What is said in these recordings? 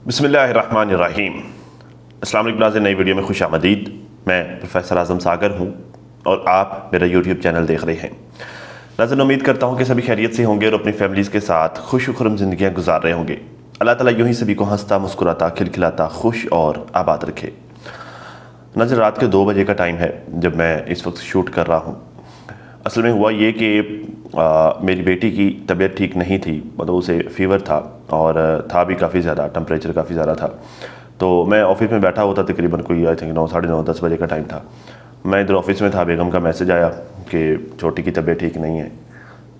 बिस्मिल्लाहिर्रहमानिर्रहीम। अस्सलाम वालेकुम नाज़रीन, नई वीडियो में खुश आमदीद। मैं प्रोफेसर आज़म सागर हूँ और आप मेरा यूट्यूब चैनल देख रहे हैं। नाज़रीन, उम्मीद करता हूँ कि सभी खैरियत से होंगे और अपनी फैमिलीज़ के साथ खुश खुरम ज़िंदगियाँ गुजार रहे होंगे। अल्लाह ताला यूँ ही सभी को हंसता मुस्कुराता खिलखिलाता खुश और आबाद रखे। नाज़रीन, रात के 2 बजे का टाइम है जब मैं इस वक्त शूट कर रहा हूँ। असल में हुआ ये कि मेरी बेटी की तबीयत ठीक नहीं थी, मतलब उसे फ़ीवर था और था भी काफ़ी ज़्यादा, टेम्परेचर काफ़ी ज़्यादा था। तो मैं ऑफिस में बैठा हुआ था, तकरीबन कोई आई थिंक 9, साढ़े 9, 10 बजे का टाइम था। मैं इधर ऑफिस में था, बेगम का मैसेज आया कि छोटी की तबीयत ठीक नहीं है।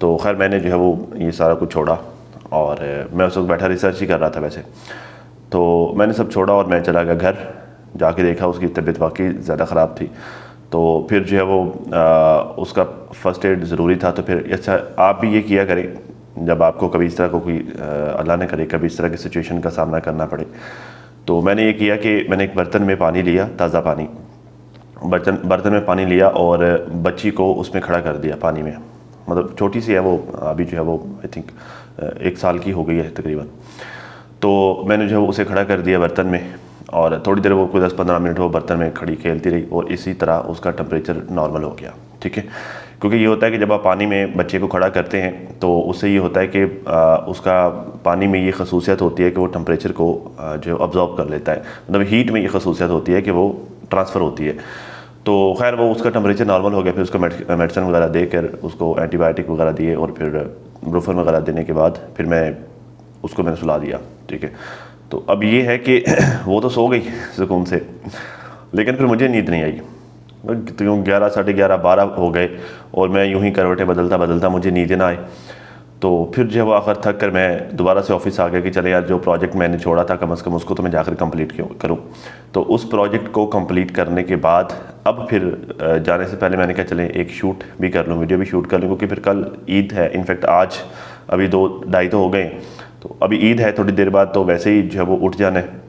तो खैर मैंने जो है वो ये सारा कुछ छोड़ा और मैं उस वक्त बैठा रिसर्च ही कर रहा था वैसे। तो मैंने सब छोड़ा और मैं चला गया घर। जाके देखा उसकी तबीयत वाकई ज़्यादा ख़राब थी। तो फिर जो है वो उसका फ़र्स्ट एड ज़रूरी था। तो फिर अच्छा, आप भी ये किया करें जब आपको कभी इस तरह को कोई अल्लाह न करे कभी इस तरह की सिचुएशन का सामना करना पड़े। तो मैंने ये किया कि मैंने एक बर्तन में पानी लिया, ताज़ा पानी, बर्तन में पानी लिया और बच्ची को उसमें खड़ा कर दिया पानी में। मतलब छोटी सी है वो, अभी जो है वो आई थिंक 1 साल की हो गई है तकरीबन। तो मैंने जो है उसे खड़ा कर दिया बर्तन में और थोड़ी देर वो कोई 10-15 मिनट वो बर्तन में खड़ी खेलती रही और इसी तरह उसका टेम्परेचर नॉर्मल हो गया। ठीक है, क्योंकि ये होता है कि जब आप पानी में बच्चे को खड़ा करते हैं तो उससे ये होता है कि उसका पानी में ये खसूसियत होती है कि वो टेम्परेचर को जो अब्जॉर्ब कर लेता है। मतलब हीट में ये खसूसियत होती है कि वो ट्रांसफ़र होती है। तो खैर वो उसका टेम्परेचर नॉर्मल हो गया। फिर उसको मेडिसिन वगैरह देकर उसको एंटीबायोटिक वगैरह दिए और फिर ब्रूफन वगैरह देने के बाद फिर मैंने सुला दिया। ठीक है, तो अब ये है कि वो तो सो गई सुकून से, लेकिन फिर मुझे नींद नहीं आई। तो यूँ 11, साढ़े 11, 12 हो गए और मैं यूँ ही करवटें बदलता बदलता मुझे नींद ना आए। तो फिर जो है वो आखिर थक कर मैं दोबारा से ऑफिस आ गया कि चले यार, जो प्रोजेक्ट मैंने छोड़ा था कम से कम उसको तो मैं जाकर कंप्लीट करूँ। तो उस प्रोजेक्ट को कंप्लीट करने के बाद अब फिर जाने से पहले मैंने कहा चले एक शूट भी कर लूँ, वीडियो भी शूट कर लूँ, क्योंकि फिर कल ईद है। इनफैक्ट आज अभी 2-2.5 तो हो गए, तो अभी ईद है, थोड़ी देर बाद तो वैसे ही जो है वो उठ जाना है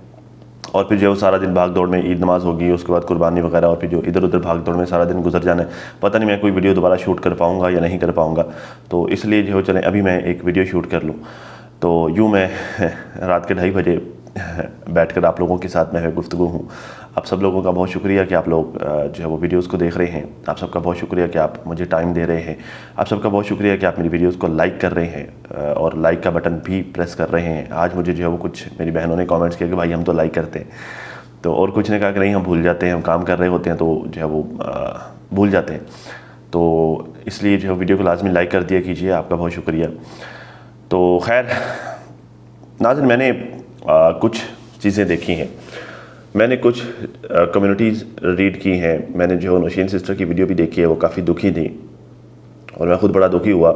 और फिर जो है वो सारा दिन भाग दौड़ में, ईद नमाज होगी, उसके बाद कुर्बानी वगैरह, और फिर जो इधर उधर भाग दौड़ में सारा दिन गुजर जाना है। पता नहीं मैं कोई वीडियो दोबारा शूट कर पाऊँगा या नहीं कर पाऊँगा। तो इसलिए जो चलें अभी मैं एक वीडियो शूट कर लूँ। तो यूँ मैं रात के 2:30 बजे बैठकर आप लोगों के साथ मैं गुफ्तगू हूँ। आप सब लोगों का बहुत शुक्रिया कि आप लोग जो है वो वीडियोस को देख रहे हैं। आप सबका बहुत शुक्रिया कि आप मुझे टाइम दे रहे हैं। आप सबका बहुत शुक्रिया कि आप मेरी वीडियोस को लाइक कर रहे हैं और लाइक का बटन भी प्रेस कर रहे हैं। आज मुझे जो है वो कुछ मेरी बहनों ने कमेंट्स किया कि भाई हम तो लाइक करते हैं, तो और कुछ ने कहा कि नहीं हम भूल जाते हैं, हम काम कर रहे होते हैं तो जो है वो भूल जाते हैं। तो इसलिए जो है वीडियो को लाजमी लाइक कर दिया कीजिए, आपका बहुत शुक्रिया। तो खैर नाज़रीन, मैंने कुछ चीज़ें देखी हैं, मैंने कुछ कम्युनिटीज़ रीड की हैं। मैंने जो नौशीन सिस्टर की वीडियो भी देखी है, वो काफ़ी दुखी थी और मैं ख़ुद बड़ा दुखी हुआ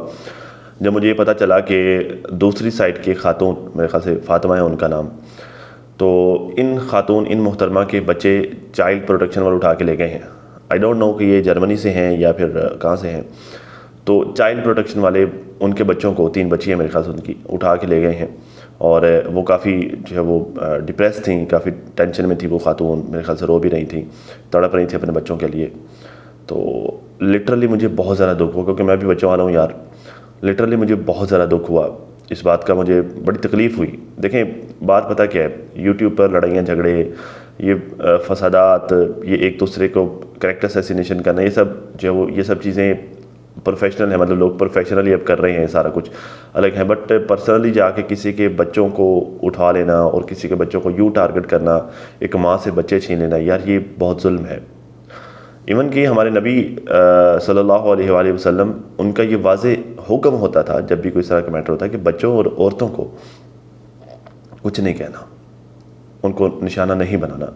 जब मुझे ये पता चला कि दूसरी साइड के खातून, मेरे ख्याल से फ़ातिमा है उनका नाम, तो इन खातून, इन मोहतरमा के बच्चे चाइल्ड प्रोटेक्शन वाले उठा के ले गए हैं। आई डोंट नो कि ये जर्मनी से हैं या फिर कहाँ से हैं। तो चाइल्ड प्रोटेक्शन वाले उनके बच्चों को, 3 बच्ची हैं मेरे ख्याल से उनकी, उठा के ले गए हैं और वो काफ़ी जो है वो डिप्रेस थी, काफ़ी टेंशन में थी वो खातून, मेरे ख्याल से रो भी रही थी, तड़प रही थी अपने बच्चों के लिए। तो लिटरली मुझे बहुत ज़्यादा दुख हुआ, क्योंकि मैं भी बच्चों वाला हूँ यार। लिटरली मुझे बहुत ज़्यादा दुख हुआ इस बात का, मुझे बड़ी तकलीफ़ हुई। देखें बात पता क्या है, यूट्यूब पर लड़ाइयाँ झगड़े, ये फसादात, ये एक दूसरे को कैरेक्टर असैसिनेशन करना, ये सब जो है वो ये सब चीज़ें प्रोफेशनल है, मतलब लोग प्रोफेशनली अब कर रहे हैं, सारा कुछ अलग है। बट पर्सनली जाके किसी के बच्चों को उठा लेना और किसी के बच्चों को यूँ टारगेट करना, एक माँ से बच्चे छीन लेना, यार ये बहुत जुल्म है। इवन कि हमारे नबी सल्लल्लाहु अलैहि वसल्लम, उनका ये वाज़े हुक्म होता था जब भी कोई इस तरह का मैटर होता है कि बच्चों और औरतों को कुछ नहीं कहना, उनको निशाना नहीं बनाना।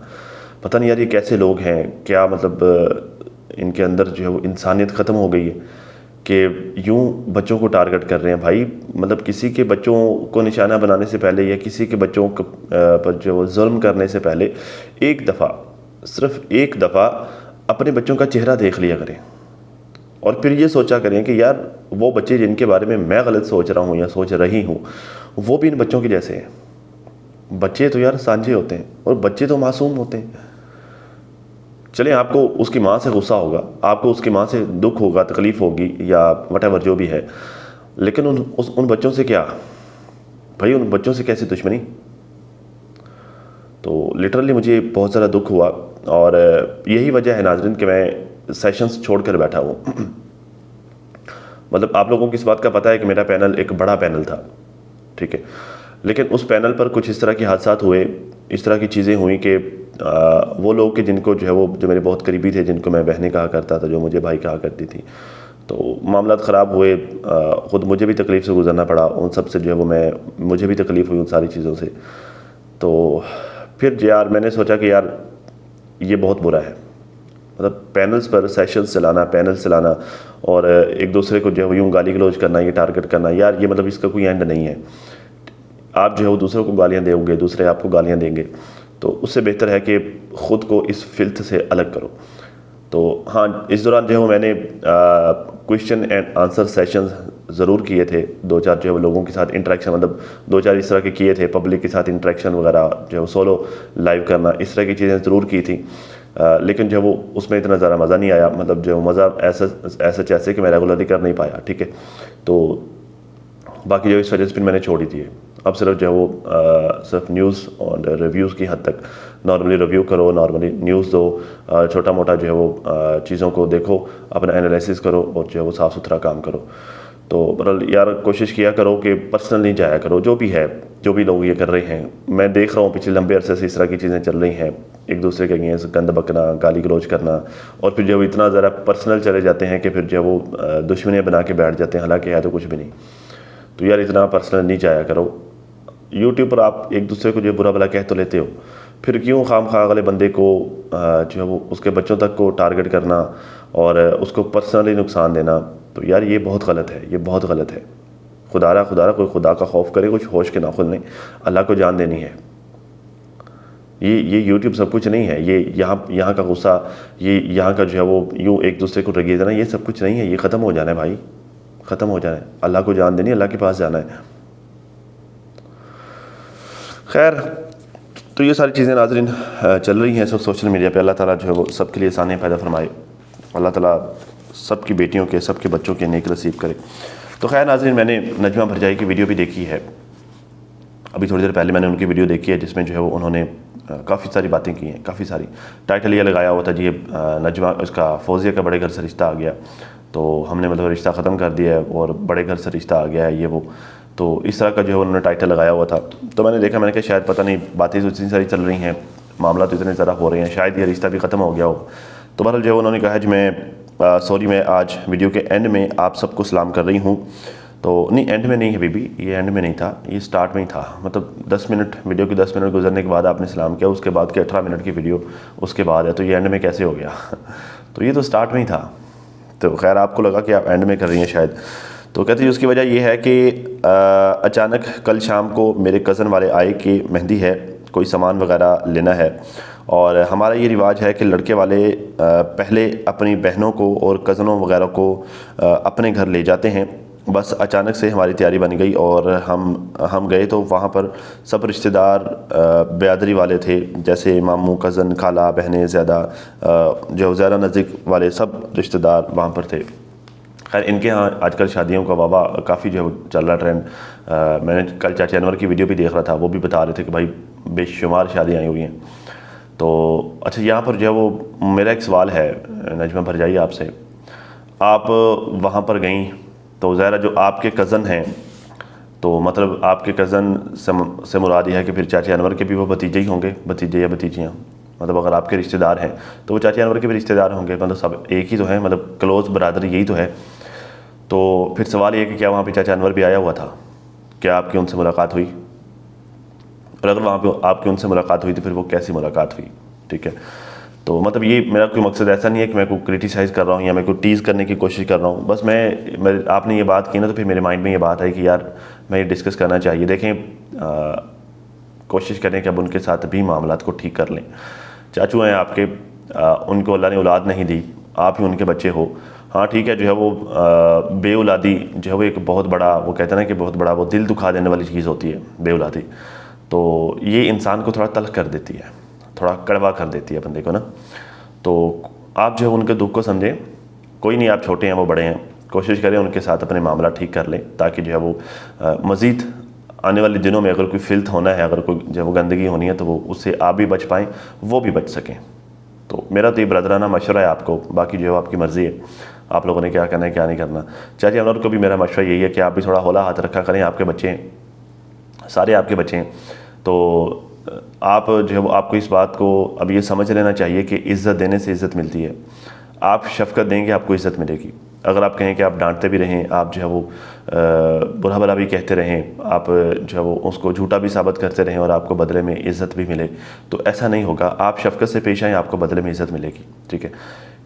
पता नहीं यार ये कैसे लोग हैं, क्या मतलब इनके अंदर जो है वो इंसानियत ख़त्म हो गई है कि यूँ बच्चों को टारगेट कर रहे हैं। भाई मतलब किसी के बच्चों को निशाना बनाने से पहले या किसी के बच्चों पर जो जुल्म करने से पहले एक दफ़ा, सिर्फ एक दफ़ा अपने बच्चों का चेहरा देख लिया करें और फिर ये सोचा करें कि यार वो बच्चे जिनके बारे में मैं गलत सोच रहा हूँ या सोच रही हूँ, वो भी इन बच्चों के जैसे हैं। बच्चे तो यार सांझे होते हैं और बच्चे तो मासूम होते हैं। चलिए आपको उसकी माँ से गुस्सा होगा, आपको उसकी माँ से दुख होगा, तकलीफ़ होगी या वटेवर जो भी है, लेकिन उन बच्चों से क्या भाई, उन बच्चों से कैसे दुश्मनी। तो लिटरली मुझे बहुत ज़्यादा दुख हुआ और यही वजह है नाज़रीन कि मैं सेशंस छोड़ कर बैठा हूँ। मतलब आप लोगों को इस बात का पता है कि मेरा पैनल एक बड़ा पैनल था, ठीक है, लेकिन उस पैनल पर कुछ इस तरह के हादसात हुए, इस तरह की चीज़ें हुई कि वो लोग कि जिनको जो है वो जो मेरे बहुत करीबी थे, जिनको मैं बहनें कहा करता था, जो मुझे भाई कहा करती थी, तो मामला ख़राब हुए। ख़ुद मुझे भी तकलीफ़ से गुजरना पड़ा, उन सब से जो है वो मुझे भी तकलीफ़ हुई उन सारी चीज़ों से। तो फिर यार मैंने सोचा कि यार ये बहुत बुरा है, मतलब पैनल्स पर सेशंस चलाना, पैनल्स चलाना और एक दूसरे को जो है वो यूँ गाली गलौज करना, ये टारगेट करना, यार ये मतलब इसका कोई एंड नहीं है। आप जो है वो दूसरों को गालियाँ दोगे, दूसरे आपको गालियाँ देंगे, तो उससे बेहतर है कि ख़ुद को इस फिल्थ से अलग करो। तो हाँ, इस दौरान जो है वो मैंने क्वेश्चन एंड आंसर सेशंस ज़रूर किए थे, 2-4 जो है वो लोगों के साथ इंटरेक्शन, मतलब 2-4 इस तरह के किए थे, पब्लिक के साथ इंटरेक्शन वगैरह, जो है वो सोलो लाइव करना, इस तरह की चीज़ें ज़रूर की थी। लेकिन जो है वो उसमें इतना ज़्यादा मज़ा नहीं आया, मतलब जो मज़ा ऐसे कि मैं रेगुलरली कर नहीं पाया, ठीक है। तो बाकी जो इस वजह से फिर मैंने छोड़ ही दिए। अब सिर्फ जो है वो सिर्फ न्यूज़ और रिव्यूज़ की हद तक, नॉर्मली रिव्यू करो, नॉर्मली न्यूज़ दो, छोटा मोटा जो है वो चीज़ों को देखो, अपना एनालिसिस करो और जो है वो साफ़ सुथरा काम करो। तो बहरहाल यार कोशिश किया करो कि पर्सनल नहीं जाया करो, जो भी है, जो भी लोग ये कर रहे हैं। मैं देख रहा हूँ पिछले लंबे अरसे से इस तरह की चीज़ें चल रही हैं, एक दूसरे के अगेंस्ट गंद बकना, गाली गलौज करना, और फिर जो इतना ज़रा पर्सनल चले जाते हैं कि फिर जो वो दुश्मनी बना के बैठ जाते हैं, हालांकि है तो कुछ भी नहीं। तो यार इतना पर्सनल नहीं जाया करो। यूट्यूब पर आप एक दूसरे को जो बुरा भला कह तो लेते हो, फिर क्यों खामखा अगले बंदे को जो है वो उसके बच्चों तक को टारगेट करना और उसको पर्सनली नुकसान देना। तो यार ये बहुत गलत है, ये बहुत गलत है। खुदारा कोई खुदा का खौफ करे, कुछ होश के नाखुन नहीं, अल्लाह को जान देनी है। ये यूट्यूब सब कुछ नहीं है। ये यहाँ का गुस्सा, ये यहाँ का जो है वो यूँ एक दूसरे को रगे देना, ये सब कुछ नहीं है। ये ख़त्म हो जाना है भाई, ख़त्म हो जाना है। अल्लाह को जान देनी, अल्लाह के पास जाना है। खैर, तो ये सारी चीज़ें नाज़रीन चल रही हैं इस वक्त सोशल मीडिया पे। अल्लाह ताला जो है वो सबके लिए आसानियाँ पैदा फरमाए, अल्लाह ताला सबकी बेटियों के, सबके बच्चों के नेक नसीब करे। तो खैर नाज़रीन, मैंने नजमा भरजाई की वीडियो भी देखी है, अभी थोड़ी देर पहले मैंने उनकी वीडियो देखी है, जिसमें जो है वो उन्होंने काफ़ी सारी बातें की हैं, काफ़ी सारी। टाइटल ये लगाया हुआ था जी, नजमा उसका फौजिया का बड़े घर से रिश्ता आ गया, तो हमने मतलब रिश्ता ख़त्म कर दिया है और बड़े घर से रिश्ता आ गया है, ये वो। तो इस तरह का जो है उन्होंने टाइटल लगाया हुआ था। तो मैंने देखा, मैंने कहा शायद पता नहीं, बातें तो इतनी सारी चल रही हैं, मामला तो इतने ज़्यादा हो रहे हैं, शायद ये रिश्ता भी ख़त्म हो गया हो। तो बहरहाल जो है उन्होंने कहा कि मैं आज वीडियो के एंड में आप सबको सलाम कर रही हूँ। तो नहीं, एंड में नहीं है बीबी, ये एंड में नहीं था, ये स्टार्ट में ही था। मतलब 10 मिनट, वीडियो के 10 मिनट गुजरने के बाद आपने सलाम किया, उसके बाद के 18 मिनट की वीडियो उसके बाद है, तो ये एंड में कैसे हो गया? तो ये तो स्टार्ट में ही था। तो खैर आपको लगा कि आप एंड में कर रही हैं शायद। तो कहती है उसकी वजह यह है कि अचानक कल शाम को मेरे कज़न वाले आए कि मेहंदी है, कोई सामान वगैरह लेना है, और हमारा ये रिवाज है कि लड़के वाले पहले अपनी बहनों को और कज़नों वगैरह को अपने घर ले जाते हैं। बस अचानक से हमारी तैयारी बन गई और हम गए, तो वहाँ पर सब रिश्तेदार बिरादरी वाले थे, जैसे मामू, कज़न, खाला, बहनें, ज़्यादा जो ज़्यादा नज़दीक वाले सब रिश्तेदार वहाँ पर थे। खैर इनके यहाँ आजकल शादियों का वाबा काफ़ी जो चल रहा ट्रेंड। मैंने कल चाचा अनवर की वीडियो भी देख रहा था, वो भी बता रहे थे कि भाई बेशुमार शादियाँ आई हुई हैं। तो अच्छा, यहाँ पर जो है वो मेरा एक सवाल है नजमा भरजाई आपसे, आप वहाँ पर गई तो ज़ाहिर जो आपके कज़न हैं, तो मतलब आपके कज़न से मुराद यह है कि फिर चाचा अनवर के भी वो भतीजे ही होंगे, भतीजे या भतीजियाँ। मतलब अगर आपके रिश्तेदार हैं तो वो चाचा अनवर के भी रिश्तेदार होंगे, मतलब सब एक ही तो है, मतलब क्लोज़ बरादरी यही तो है। तो फिर सवाल ये कि क्या वहाँ पे चाचा अनवर भी आया हुआ था? क्या आपकी उनसे मुलाकात हुई? और अगर वहाँ पे आपकी उनसे मुलाकात हुई तो फिर वो कैसी मुलाकात हुई? ठीक है, तो मतलब ये मेरा कोई मकसद ऐसा नहीं है कि मैं कोई क्रिटिसाइज़ कर रहा हूँ या मैं कोई टीज़ करने की कोशिश कर रहा हूँ। बस मैं आपने ये बात की ना, तो फिर मेरे माइंड में ये बात आई कि यार मैं ये डिस्कस करना चाहिए। देखें, कोशिश करें कि अब उनके साथ भी मामलात को ठीक कर लें। चाचू हैं आपके, उनको अल्लाह ने औलाद नहीं दी, आप ही उनके बच्चे हो। हाँ ठीक है, जो है वो बे औलादी जो है वो एक बहुत बड़ा, वो कहते हैं ना कि बहुत बड़ा वो दिल दुखा देने वाली चीज़ होती है बे औलादी। तो ये इंसान को थोड़ा तल्ख कर देती है, थोड़ा कड़वा कर देती है बंदे को ना। तो आप जो है उनके दुख को समझें, कोई नहीं, आप छोटे हैं वो बड़े हैं, कोशिश करें उनके साथ अपने मामला ठीक कर लें, ताकि जो है वो मज़ीद आने वाले दिनों में अगर कोई फिल्थ होना है, अगर कोई जब वो गंदगी होनी है, तो वो उससे आप भी बच पाएँ, वो भी बच सकें। तो मेरा तो ये ब्रदराना मशवरा है आपको, बाकी जो आपकी मर्ज़ी है, आप लोगों ने क्या करना है क्या नहीं करना। चाची अनवर को भी मेरा मशवरा यही है कि आप भी थोड़ा हौला हाथ रखा करें, आपके बच्चे हैं, सारे आपके बच्चे हैं, तो आप जो है वो आपको इस बात को अब ये समझ लेना चाहिए कि इज़्ज़त देने से इज़्ज़त मिलती है। आप शफ़क़त देंगे, आपको इज़्ज़त मिलेगी। अगर आप कहें कि आप डांटते भी रहें, आप जो है वो बुरा भला भी कहते रहें, आप जो है वो उसको झूठा भी साबित करते रहें और आपको बदले में इज़्ज़त भी मिले, तो ऐसा नहीं होगा। आप शफ़क़त से पेश आएँ, आपको बदले में इज़्ज़त मिलेगी, ठीक है।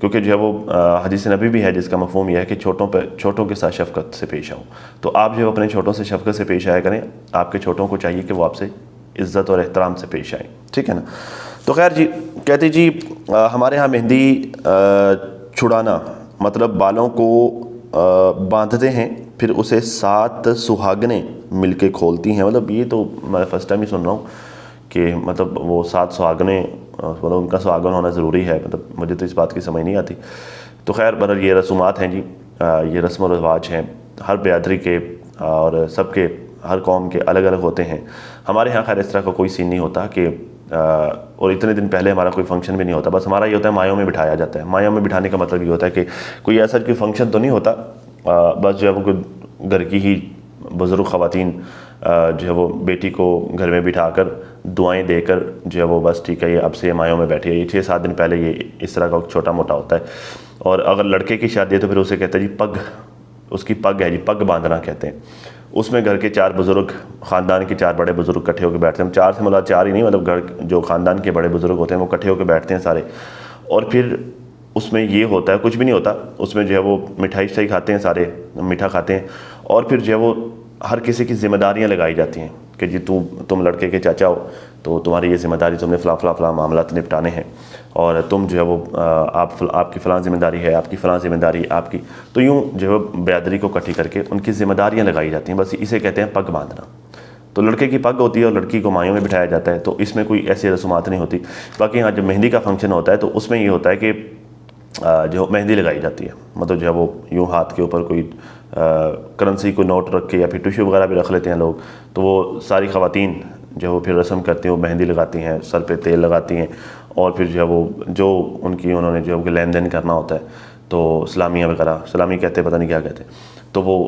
क्योंकि जो है वो हदीस नबी भी है जिसका मफ़हूम यह है कि छोटों के साथ शफ़क़त से पेश आऊँ। तो आप जो अपने छोटों से शफ़क़त से पेश आया करें, आपके छोटों को चाहिए कि वो आपसे इज़्ज़त और एहतराम से पेश आएँ, ठीक है ना। तो खैर जी, कहते जी हमारे यहाँ मेहंदी छुड़ाना मतलब बालों को बांधते हैं, फिर उसे 7 सुहागनें मिलके खोलती हैं। मतलब ये तो मैं फ़र्स्ट टाइम ही सुन रहा हूँ कि मतलब वो 7 सुहागनें, मतलब उनका सुहागन होना ज़रूरी है, मतलब मुझे तो इस बात की समझ नहीं आती। तो खैर बहरहाल ये रसूमात हैं जी, ये रस्म व रिवाज हैं, हर बिरादरी के और सबके, हर कौम के अलग अलग होते हैं। हमारे यहाँ खैर इस तरह का कोई सीन नहीं होता कि और इतने दिन पहले हमारा कोई फंक्शन भी नहीं होता। बस हमारा ये होता है मायों में बिठाया जाता है। मायों में बिठाने का मतलब ये होता है कि कोई ऐसा कोई फंक्शन तो नहीं होता, बस जो है वो घर की ही बुज़ुर्ग ख़वातीन जो है वो बेटी को घर में बिठाकर दुआएं देकर जो है वो बस ठीक है ये अब से मायों में बैठी है। ये 6-7 दिन पहले ये इस तरह का छोटा मोटा होता है। और अगर लड़के की शादी है तो फिर उसे कहते हैं जी पग, उसकी पग है जी, पग बांधना कहते हैं। उसमें घर के 4 बुज़ुर्ग, ख़ानदान के 4 बड़े बुज़ुर्ग इकट्ठे होकर बैठते हैं। 4 से मतलब 4 ही नहीं, मतलब घर जो ख़ानदान के बड़े बुज़ुर्ग होते हैं वो इकट्ठे होकर बैठते हैं सारे। और फिर उसमें ये होता है, कुछ भी नहीं होता उसमें, जो है वो मिठाई शिठाई खाते हैं, सारे मीठा खाते हैं। और फिर जो है वो हर किसी की ज़िम्मेदारियाँ लगाई जाती हैं कि जी तुम लड़के के चाचा हो तो तुम्हारी ये ज़िम्मेदारी, तुमने फ़लाँ मामला निपटाने हैं, और तुम जो है वो आपकी फ़लाँ ज़िम्मेदारी है, आपकी फ़लाँ ज़िम्मेदारी आपकी। तो यूँ जो है बिरादरी को इकट्ठी करके उनकी ज़िम्मेदारियाँ लगाई जाती हैं। बस इसे कहते हैं पग बांधना। तो लड़के की पग होती है और लड़की को मायों में बिठाया जाता है। तो इसमें कोई ऐसी रसूमात नहीं होती। बाकी यहाँ जब मेहंदी का फंक्शन होता है तो उसमें ये होता है कि जो मेहंदी लगाई जाती है, मतलब जो है वो यूँ हाथ के ऊपर कोई करेंसी को नोट रख के या फिर टिश्यू वगैरह भी रख लेते हैं लोग। तो वो सारी ख़वातीन जो वो फिर रस्म करती हैं, वो मेहंदी लगाती हैं, सर पे तेल लगाती हैं, और फिर जो है वो जो उनकी उन्होंने जो है लेन देन करना होता है, तो सलामियाँ वगैरह, सलामी कहते हैं, पता नहीं क्या कहते हैं, तो वो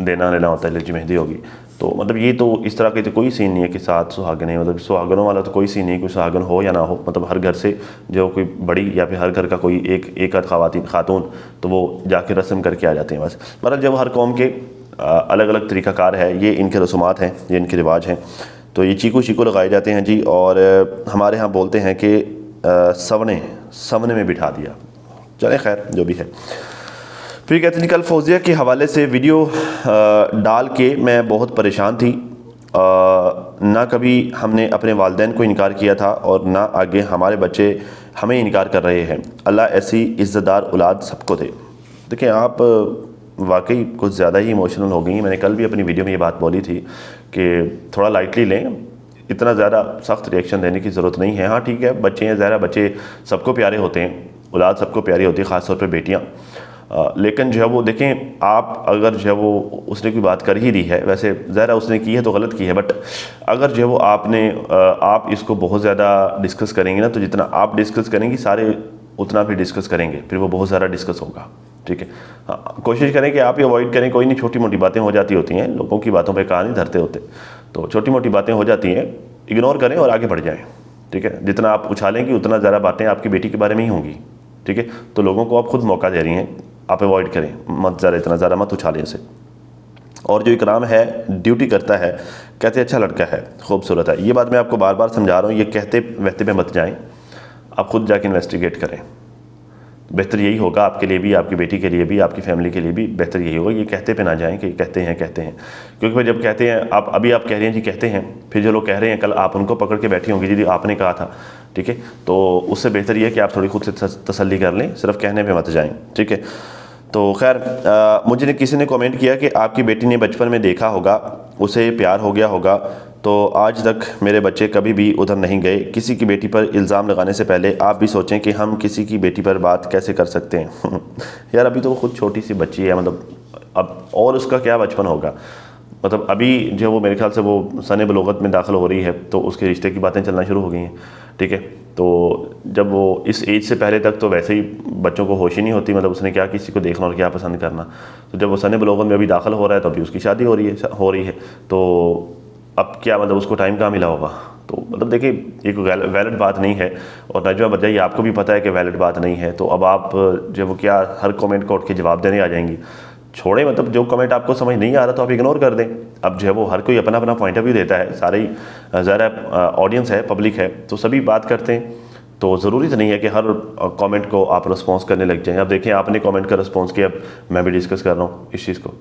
देना लेना होता है, जी मेहंदी होगी। तो मतलब ये तो इस तरह के तो कोई सीन नहीं है कि 7 सुहागनें, मतलब सुहागनों वाला तो कोई सीन नहीं, कोई सुहागन हो या ना हो, मतलब हर घर से जो कोई बड़ी या फिर हर घर का कोई एक आध खातून तो वो जाके रस्म करके आ जाते हैं बस। मतलब जब हर कौम के अलग अलग तरीक़ाकार है, ये इनके रसूमात हैं, ये इनके रिवाज हैं। तो ये चीकू लगाए जाते हैं जी। और हमारे यहाँ बोलते हैं कि सवने में बिठा दिया। चले खैर जो भी है। फिर कहते हैं कल फौजिया के हवाले से वीडियो डाल के मैं बहुत परेशान थी। ना कभी हमने अपने वालिदैन को इनकार किया था और ना आगे हमारे बच्चे हमें इनकार कर रहे हैं। अल्लाह ऐसी इज़्ज़तदार औलाद सबको दे। देखिए आप वाकई कुछ ज़्यादा ही इमोशनल हो गई। मैंने कल भी अपनी वीडियो में ये बात बोली थी कि थोड़ा लाइटली लें, इतना ज़्यादा सख्त रिएक्शन देने की ज़रूरत नहीं है। हाँ ठीक है, बच्चे हैं, ज़रा बच्चे सबको प्यारे होते हैं, औलाद सबको प्यारी होती है, ख़ास तौर पे बेटियाँ। लेकिन जो है वो देखें, आप अगर जो है वो उसने कोई बात कर ही दी है, वैसे ज़रा उसने की है तो गलत की है, बट अगर जो है वो आप इसको बहुत ज़्यादा डिस्कस करेंगे ना, तो जितना आप डिस्कस करेंगी सारे उतना भी डिस्कस करेंगे, फिर वो बहुत ज़्यादा डिस्कस होगा। ठीक है, हाँ कोशिश करें कि आप ये अवॉइड करें। कोई नहीं, छोटी मोटी बातें हो जाती होती हैं, लोगों की बातों पे कान नहीं धरते होते, तो छोटी मोटी बातें हो जाती हैं, इग्नोर करें और आगे बढ़ जाएं। ठीक है, जितना आप उछालेंगी उतना ज़्यादा बातें आपकी बेटी के बारे में ही होंगी। ठीक है, तो लोगों को आप खुद मौका दे रही हैं, आप अवॉइड करें, मत ज़रा इतना ज़्यादा मत उछालें इसे। और जो इकराम है ड्यूटी करता है, कहते अच्छा लड़का है, खूबसूरत है, ये बात मैं आपको बार बार समझा रहा हूँ, ये कहते वहते पे मत जाएं, आप खुद जाके इन्वेस्टिगेट करें। बेहतर यही होगा आपके लिए भी, आपकी बेटी के लिए भी, आपकी फैमिली के लिए भी बेहतर यही होगा। ये कहते पे ना जाएं कि कहते हैं, क्योंकि भाई जब कहते हैं, आप अभी आप कह रहे हैं जी कहते हैं, फिर जो लोग कह रहे हैं कल आप उनको पकड़ के बैठी होंगी जी आपने कहा था। ठीक है, तो उससे बेहतर ये है कि आप थोड़ी खुद से तसल्ली कर लें, सिर्फ कहने पे मत जाएं। ठीक है, तो खैर मुझे किसी ने कमेंट किया कि आपकी बेटी ने बचपन में देखा होगा, उसे प्यार हो गया होगा, तो आज तक मेरे बच्चे कभी भी उधर नहीं गए। किसी की बेटी पर इल्ज़ाम लगाने से पहले आप भी सोचें कि हम किसी की बेटी पर बात कैसे कर सकते हैं। यार अभी तो वो खुद छोटी सी बच्ची है, मतलब अब और उसका क्या बचपन होगा। मतलब अभी जो वो मेरे ख्याल से वो सन बलोगत में दाखिल हो रही है तो उसके रिश्ते की बातें चलना शुरू हो गई हैं, ठीक है। तो जब वो इस एज से पहले तक तो वैसे ही बच्चों को होश ही नहीं होती, मतलब उसने क्या किसी को देखना और क्या पसंद करना। तो जब वो सन बलोगत में अभी दाखिल हो रहा है तो अभी उसकी शादी हो रही है तो अब क्या मतलब उसको टाइम कहाँ मिला होगा। तो मतलब देखिए एक वैलिड बात नहीं है, और नजमा बताइए आपको भी पता है कि वैलिड बात नहीं है, तो अब आप जो वो क्या हर कमेंट को उठ के जवाब देने आ जाएंगी। छोड़े, मतलब जो कमेंट आपको समझ नहीं आ रहा तो आप इग्नोर कर दें। अब जो है वो हर कोई अपना अपना पॉइंट ऑफ व्यू देता है, सारे ही ज़रा ऑडियंस है, पब्लिक है, तो सभी बात करते हैं। तो ज़रूरी तो नहीं है कि हर कमेंट को आप रिस्पॉन्स करने लग जाएं। अब देखें आपने कमेंट का रिस्पॉन्स किया, मैं भी डिस्कस कर रहा हूँ इस चीज़ को,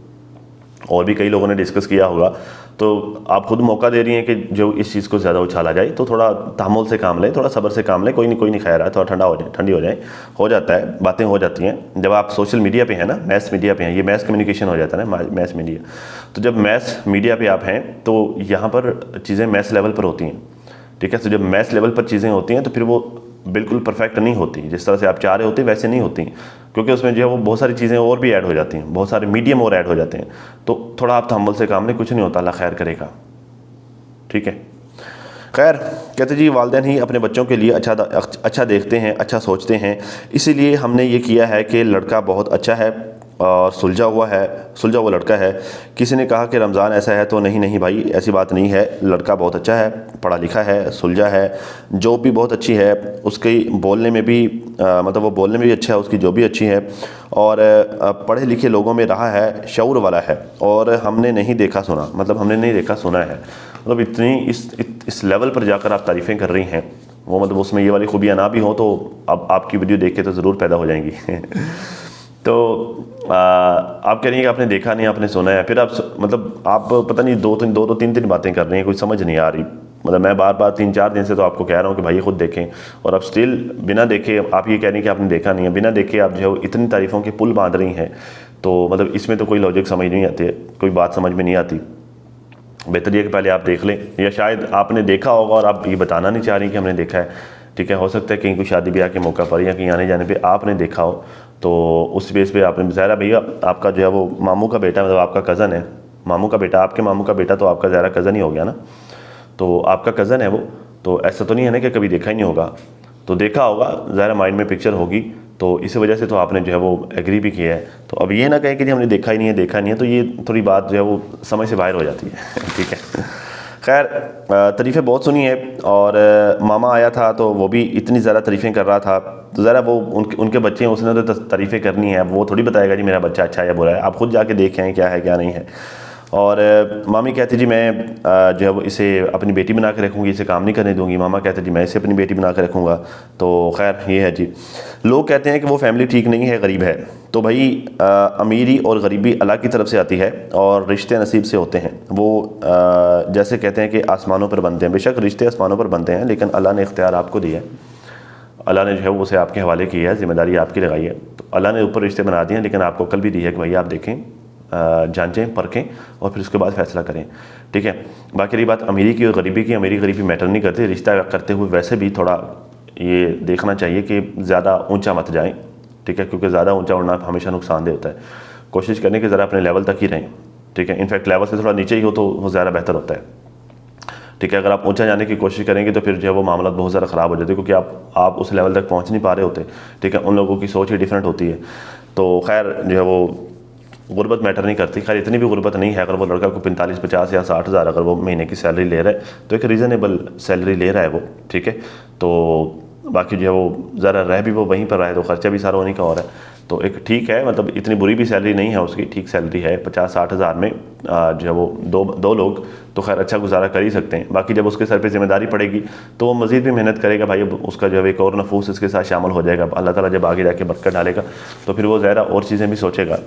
और भी कई लोगों ने डिस्कस किया होगा, तो आप खुद मौका दे रही हैं कि जो इस चीज़ को ज़्यादा उछाला जाए। तो थोड़ा तहम्मुल से काम लें, थोड़ा सब्र से काम लें, कोई नहीं खैर है, थोड़ा ठंडी हो जाए, हो जाता है, बातें हो जाती हैं। जब आप सोशल मीडिया पे हैं ना, मैस मीडिया पे हैं, ये मैस कम्युनिकेशन हो जाता है ना, मैस मीडिया। तो जब मैस मीडिया पे आप हैं तो यहाँ पर चीज़ें मैस लेवल पर होती हैं, ठीक है। तो जब मैस लेवल पर चीज़ें होती हैं तो फिर वो बिल्कुल परफेक्ट नहीं होती, जिस तरह से आप चाह रहे होते वैसे नहीं होती, क्योंकि उसमें जो है वो बहुत सारी चीज़ें और भी ऐड हो जाती हैं, बहुत सारे मीडियम और ऐड हो जाते हैं। तो थोड़ा आप तहम्मुल से काम लें, कुछ नहीं होता, अल्लाह खैर करेगा, ठीक है। खैर कहते जी वालिदैन ही अपने बच्चों के लिए अच्छा देखते हैं, अच्छा सोचते हैं, इसीलिए हमने ये किया है कि लड़का बहुत अच्छा है और सुलझा हुआ लड़का है। किसी ने कहा कि रमज़ान ऐसा है, तो नहीं भाई, ऐसी बात नहीं है। लड़का बहुत अच्छा है, पढ़ा लिखा है, सुलझा है, जॉब भी बहुत अच्छी है, उसके बोलने में भी मतलब वो बोलने में भी अच्छा है, उसकी जॉब भी अच्छी है, और पढ़े लिखे लोगों में रहा है, शऊर वाला है, और हमने नहीं देखा सुना है। मतलब इतनी इस लेवल पर जाकर आप तारीफ़ें कर रही हैं, वो मतलब उसमें ये वाली खूबियाँ ना भी हों तो अब आपकी वीडियो देख के तो ज़रूर पैदा हो जाएंगी। तो आप कह रही हैं कि आपने देखा नहीं, आपने सुना है, फिर आप मतलब आप पता नहीं दो तीन बातें कर रही हैं, कुछ समझ नहीं आ रही। मतलब मैं बार 3-4 दिन से तो आपको कह रहा हूँ कि भाई खुद देखें, और अब स्टिल बिना देखे आप ये कह रही हैं कि आपने देखा नहीं है, बिना देखे आप जो है इतनी तारीफ़ों के पुल बांध रही हैं। तो मतलब इसमें तो कोई लॉजिक समझ नहीं आती है, कोई बात समझ में नहीं आती। बेहतर ये कि पहले आप देख लें, या शायद आपने देखा होगा और आप ये बताना नहीं चाह रही कि हमने देखा है, ठीक है। हो सकता है कहीं कोई शादी ब्याह के मौका पर या कहीं आने जाने पे आपने देखा हो, तो उस बेस पे आपने ज़ाहिर भैया आपका जो है वो मामू का बेटा, मतलब आपका कज़न है, मामू का बेटा, आपके मामू का बेटा तो आपका ज़ाहिर कज़न ही हो गया ना, तो आपका कज़न है वो, तो ऐसा तो नहीं है ना कि कभी देखा ही नहीं होगा, तो देखा होगा, ज़ाहिर माइंड में पिक्चर होगी, तो इस वजह से तो आपने जो है वो एग्री भी किया है। तो अब ये ना कहें कि हमने देखा ही नहीं है, तो ये थोड़ी बात जो है वो समझ से बाहर हो जाती है। ठीक है, खैर तारीफ़ें बहुत सुनी है, और मामा आया था तो वो भी इतनी ज़्यादा तारीफ़ें कर रहा था, तो ज़रा वो उनके बच्चे हैं, उसने तो तारीफ़ें करनी है, वो थोड़ी बताएगा जी मेरा बच्चा अच्छा है या बुरा है, आप खुद जाके देखें क्या है क्या नहीं है। और मामी कहती जी मैं जो है वो इसे अपनी बेटी बना के रखूँगी, इसे काम नहीं करने दूँगी। मामा कहते जी मैं इसे अपनी बेटी बना के रखूँगा। तो खैर ये है जी। लोग कहते हैं कि वो फैमिली ठीक नहीं है, गरीब है, तो भाई अमीरी और गरीबी अल्लाह की तरफ से आती है और रिश्ते नसीब से होते हैं। वो जैसे कहते हैं कि आसमानों पर बनते हैं, बेशक रिश्ते आसमानों पर बनते हैं, लेकिन अल्लाह ने इख्तियार आपको दिया है, अल्लाह ने जो है वो उसे आपके हवाले किया है, जिम्मेदारी आपकी लगाई है। तो अल्लाह ने ऊपर रिश्ते बना दिए हैं, लेकिन आपको अक्ल भी दी है कि भाई आप देखें, जांचें परखें और फिर उसके बाद फैसला करें, ठीक है। बाकी रही बात अमीरी की और गरीबी की, अमीरी गरीबी मैटर नहीं करती, रिश्ता करते हुए वैसे भी थोड़ा ये देखना चाहिए कि ज़्यादा ऊंचा मत जाएं, ठीक है, क्योंकि ज़्यादा ऊंचा उड़ना हमेशा नुकसानदेह होता है। कोशिश करने की ज़रा अपने लेवल तक ही रहें, ठीक है। इनफैक्ट लेवल से थोड़ा नीचे ही हो तो वो ज़्यादा बेहतर होता है, ठीक है। अगर आप ऊंचा जाने की कोशिश करेंगे तो फिर जो है वो मामला बहुत ज़्यादा ख़राब हो जाते हैं, क्योंकि आप उस लेवल तक पहुँच नहीं पा रहे होते, ठीक है। उन लोगों की सोच ही डिफरेंट होती है। तो खैर जो है वो गुर्बत मैटर नहीं करती, खैर इतनी भी गुर्बत नहीं है। अगर वो लड़का को 45, 50 या 60 हज़ार अगर वो महीने की सैलरी ले रहा है तो एक रीज़नेबल सैलरी ले रहा है वो, ठीक है। तो बाकी जो है वो ज़रा रह भी वो वहीं पर रहा है, तो ख़र्चा भी सारा उन्हीं का हो रहा है, तो एक ठीक है, मतलब इतनी बुरी भी सैलरी नहीं है उसकी, ठीक सैलरी है। 50-60 हज़ार में जो है वो दो लोग तो खैर अच्छा गुजारा कर ही सकते हैं। बाकी जब उसके सर पे जिम्मेदारी पड़ेगी तो वो मज़ीद भी मेहनत करेगा भाई, अब उसका जो है एक और नफूस इसके साथ शामिल हो जाएगा। अल्लाह ताला जब आगे जाके बरकत डालेगा तो फिर वो ज़रा और चीज़ें भी सोचेगा।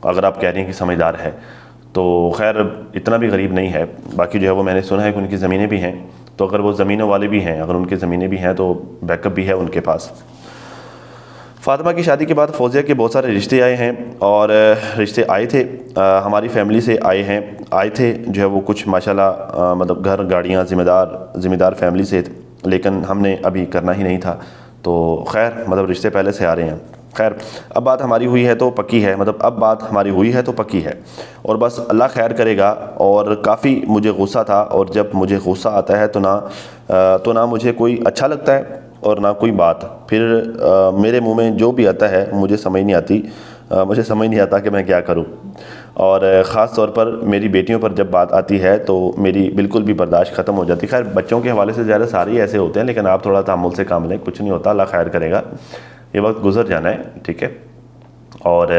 अगर आप कह रही हैं कि समझदार है तो खैर इतना भी गरीब नहीं है। बाकी जो है वो मैंने सुना है कि उनकी ज़मीनें भी हैं, तो अगर वो ज़मीनों वाले भी हैं, अगर उनकी ज़मीनें भी हैं तो बैकअप भी है उनके पास। फ़ातिमा की शादी के बाद फ़ौज़िया के बहुत सारे रिश्ते आए हैं, और रिश्ते आए थे हमारी फैमिली से आए थे जो है वो कुछ माशाल्लाह मतलब घर गाड़ियाँ ज़िम्मेदार फैमिली से, लेकिन हमने अभी करना ही नहीं था। तो खैर मतलब रिश्ते पहले से आ रहे हैं। खैर अब बात हमारी हुई है तो पक्की है, मतलब अब बात हमारी हुई है तो पक्की है, और बस अल्लाह खैर करेगा। और काफ़ी मुझे गुस्सा था, और जब मुझे गुस्सा आता है तो ना मुझे कोई अच्छा लगता है और ना कोई बात। फिर मेरे मुंह में जो भी आता है मुझे समझ नहीं आती, मुझे समझ नहीं आता कि मैं क्या करूं। और ख़ास तौर पर मेरी बेटियों पर जब बात आती है तो मेरी बिल्कुल भी बर्दाश्त ख़त्म हो जाती है। खैर बच्चों के हवाले से ज़्यादा सारे ऐसे होते हैं, लेकिन आप थोड़ा तहम्मुल से काम लें, कुछ नहीं होता, अल्लाह खैर करेगा, ये वक्त गुजर जाना है, ठीक है। और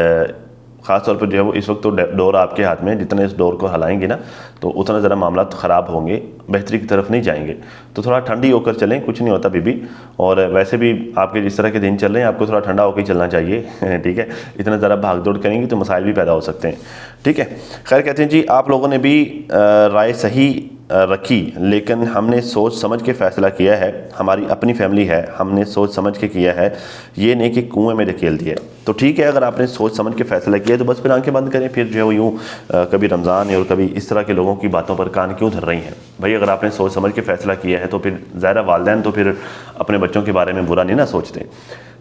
ख़ास तौर पर जो है वो इस वक्त तो डोर आपके हाथ में है, जितने इस डोर को हिलाएंगे ना तो उतना ज़रा मामला ख़राब होंगे, बेहतरी की तरफ नहीं जाएंगे। तो थोड़ा ठंडी होकर चलें, कुछ नहीं होता बीबी। और वैसे भी आपके जिस तरह के दिन चल रहे हैं आपको थोड़ा ठंडा होकर चलना चाहिए ठीक है, इतना ज़रा भाग दौड़ करेंगे तो मसाइल भी पैदा हो सकते हैं, ठीक है। खैर कहते हैं जी, आप लोगों ने भी राय सही रखी, लेकिन हमने सोच समझ के फ़ैसला किया है, हमारी अपनी फैमिली है, हमने सोच समझ के किया है, ये नहीं कि कुएं में धकेल दिया। तो ठीक है, अगर आपने सोच समझ के फ़ैसला किया तो बस फिर आंखें बंद करें, फिर जो है वो यूँ कभी रमज़ान और कभी इस तरह के लोगों की बातों पर कान क्यों धर रही हैं भाई। अगर आपने सोच समझ के फ़ैसला किया है तो फिर ज़ाहिर वालिदैन तो फिर अपने बच्चों के बारे में बुरा नहीं ना सोचते।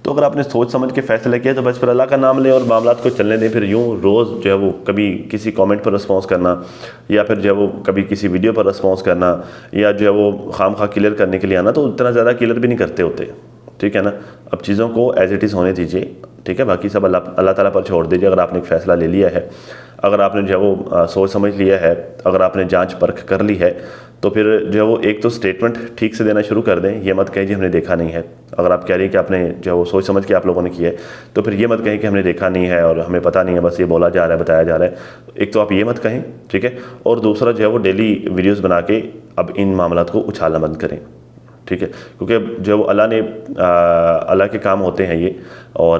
तो अगर आपने सोच समझ के फ़ैसला किया तो बस फिर अल्लाह का नाम लें और मामला को चलने दें। फिर यूँ रोज़ जो है वो कभी किसी कमेंट पर रिस्पॉन्स करना, या फिर जो है वो कभी किसी वीडियो पर रिस्पॉन्स करना, या जो है वो खाम खा क्लियर करने के लिए आना, तो उतना ज़्यादा क्लियर भी नहीं करते होते, ठीक है ना। अब चीज़ों को एज इट इज़ होने दीजिए, ठीक है। बाकी सब अल्लाह ताला पर छोड़ दीजिए। अगर आपने एक फ़ैसला ले लिया है, अगर आपने जो है वो सोच समझ लिया है, अगर आपने जांच परख कर ली है, तो फिर जो है वो एक तो स्टेटमेंट ठीक से देना शुरू कर दें। ये मत कहें कि हमने देखा नहीं है। अगर आप कह रही हैं कि आपने जो है वो सोच समझ के आप लोगों ने किया है, तो फिर ये मत कहें कि हमने देखा नहीं है और हमें पता नहीं है, बस ये बोला जा रहा है, बताया जा रहा है। एक तो आप ये मत कहें, ठीक है। और दूसरा जो है वो डेली वीडियोज़ बना के अब इन मामलों को उछालना बंद करें, ठीक है। क्योंकि जो अल्लाह के काम होते हैं ये, और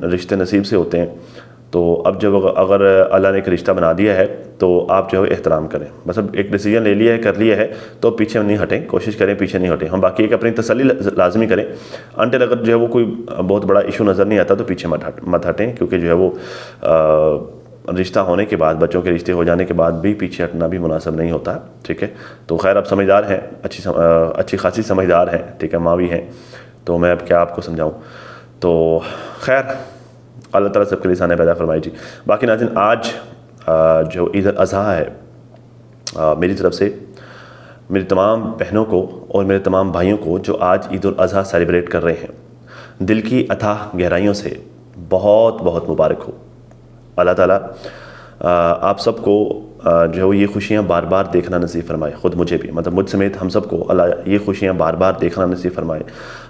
रिश्ते नसीब से होते हैं। तो अब जब अगर अल्लाह ने एक रिश्ता बना दिया है तो आप जो है एहतराम करें। बस अब एक डिसीजन ले लिया है, कर लिया है, तो पीछे नहीं हटें, कोशिश करें पीछे नहीं हटें। हम बाकी एक अपनी तसल्ली लाजमी करें, अनटिल अगर जो है वो कोई बहुत बड़ा इशू नज़र नहीं आता तो पीछे मत हटें। क्योंकि जो है वो रिश्ता होने के बाद, बच्चों के रिश्ते हो जाने के बाद भी पीछे हटना भी मुनासिब नहीं होता, ठीक है। तो खैर आप समझदार हैं, अच्छी खासी समझदार हैं, ठीक है, माँ भी हैं, तो मैं अब क्या आपको समझाऊँ। तो खैर अल्लाह ताला सबके लिसाने पैदा फरमाई जी। बाकी नाज़रीन, आज जो ईद उल अज़हा है, मेरी तरफ से मेरी तमाम बहनों को और मेरे तमाम भाइयों को जो आज ईद उल अज़हा सेलिब्रेट कर रहे हैं, दिल की अथाह गहराइयों से बहुत बहुत मुबारक हो। अल्लाह ताला आप सबको जो है ये खुशियाँ बार बार देखना नसीब फरमाए, ख़ुद मुझे भी, मतलब मुझ समेत हम सबको अल्लाह ये खुशियाँ बार बार देखना नसीब फरमाए।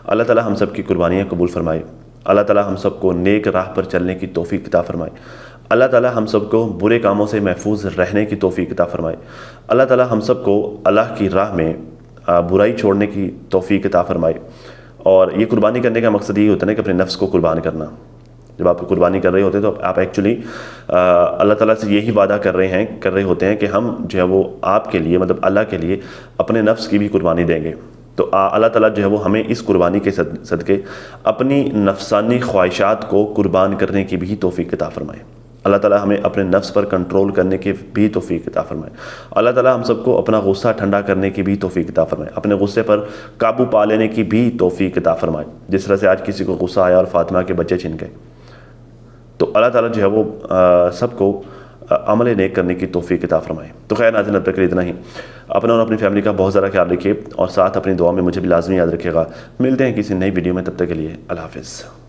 अल्लाह ताला हम सब की कुर्बानियाँ कबूल फरमाए। अल्लाह ताला हम सबको नेक राह पर चलने की तौफीक अता फरमाए। अल्लाह ताला हम सबको बुरे कामों से महफूज रहने की तौफीक अता फरमाए। अल्लाह ताला हम सबको अल्लाह की राह में बुराई छोड़ने की तौफीक अता फरमाए। और ये कुर्बानी करने का मकसद ये होता है कि अपने नफ्स को कुर्बान करना। जब आप कुर्बानी कर रहे होते हैं तो आप एक्चुअली अल्लाह ताला से यही वादा कर रहे होते हैं कि हम जो है वो आपके लिए, मतलब अल्लाह के लिए अपने नफ्स की भी कुर्बानी देंगे। तो अल्लाह ताला जो है वो हमें इस कुर्बानी के सदक़े अपनी नफसानी ख्वाहिशात को कुर्बान करने की भी तौफीक अता फरमाए। अल्लाह ताला हमें अपने नफ्स पर कंट्रोल करने की भी तौफीक अता फरमाए। अल्लाह ताला हम सबको अपना गुस्सा ठंडा करने की भी तौफीक अता फरमाए, अपने गुस्से पर काबू पा लेने की भी तौफीक अता फरमाए। जिस तरह से आज किसी को गुस्सा आया और फातिमा के बच्चे छिन गए, तो अल्लाह ताला जो है वो सबको अमल नेक करने की तौफीक अता फरमाए। तो खैर नाज़रीन, अब तक इतना ही। अपना और अपनी फैमिली का बहुत ज़्यादा ख्याल रखिए, और साथ अपनी दुआ में मुझे भी लाजमी याद रखिएगा। मिलते हैं किसी नई वीडियो में, तब तक के लिए अल्लाह हाफ़िज़।